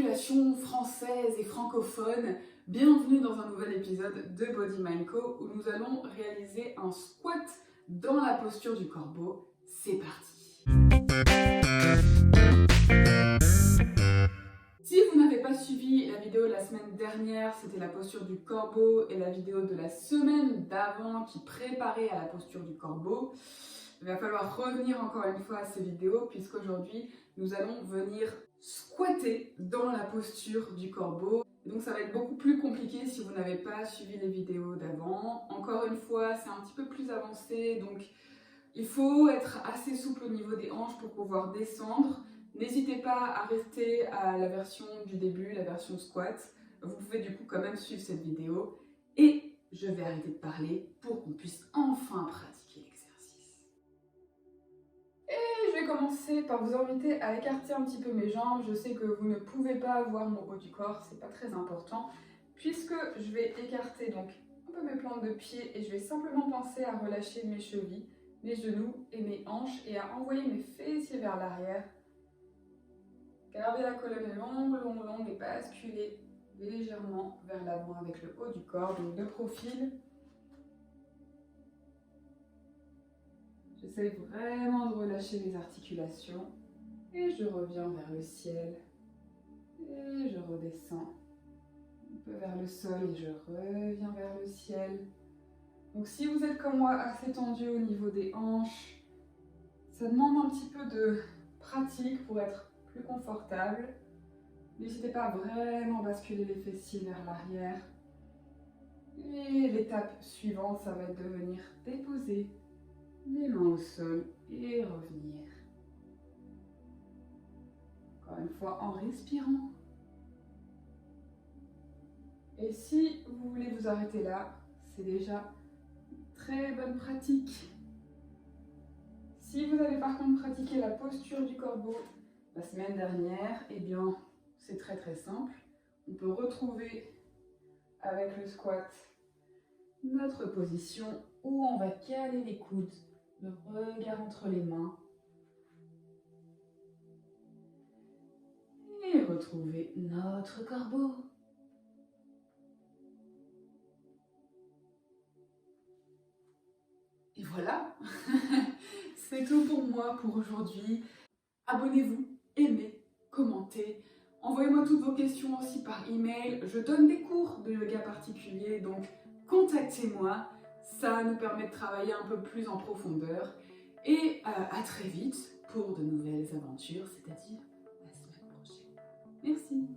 population française et francophone, bienvenue dans un nouvel épisode de Body Mind Co où nous allons réaliser un squat dans la posture du corbeau. C'est parti! Si vous n'avez pas suivi la vidéo de la semaine dernière, c'était la posture du corbeau, et la vidéo de la semaine d'avant qui préparait à la posture du corbeau, il va falloir revenir encore une fois à ces vidéos puisqu'aujourd'hui nous allons venir squatter dans la posture du corbeau. Donc ça va être beaucoup plus compliqué si vous n'avez pas suivi les vidéos d'avant. Encore une fois, c'est un petit peu plus avancé, donc il faut être assez souple au niveau des hanches pour pouvoir descendre. N'hésitez pas à rester à la version du début, la version squat. Vous pouvez du coup quand même suivre cette vidéo. Et je vais arrêter de parler pour qu'on puisse enfin pratiquer l'exercice. Et je vais commencer par vous inviter à écarter un petit peu mes jambes. Je sais que vous ne pouvez pas voir mon haut du corps, c'est pas très important. Puisque je vais écarter donc un peu mes plantes de pied et je vais simplement penser à relâcher mes chevilles, mes genoux et mes hanches et à envoyer mes fessiers vers l'arrière. Gardez la colonne longue et basculez légèrement vers l'avant avec le haut du corps, donc de profil. J'essaie vraiment de relâcher les articulations et je reviens vers le ciel et je redescends un peu vers le sol et je reviens vers le ciel. Donc si vous êtes comme moi assez tendu au niveau des hanches, ça demande un petit peu de pratique pour être plus confortable. N'hésitez pas à vraiment basculer les fessiers vers l'arrière. Et l'étape suivante, ça va être de venir déposer les mains au sol et revenir. Encore une fois en respirant. Et si vous voulez vous arrêter là, c'est déjà une très bonne pratique. Si vous avez par contre pratiqué la posture du corbeau la semaine dernière, eh bien c'est très simple. On peut retrouver avec le squat notre position où on va caler les coudes, le regard entre les mains et retrouver notre corbeau. Et voilà, c'est tout pour moi pour aujourd'hui. Abonnez-vous, aimez, commentez. Envoyez-moi toutes vos questions aussi par email. Je donne des cours de yoga particuliers, donc contactez-moi. Ça nous permet de travailler un peu plus en profondeur. Et à très vite pour de nouvelles aventures, c'est-à-dire la semaine prochaine. Merci.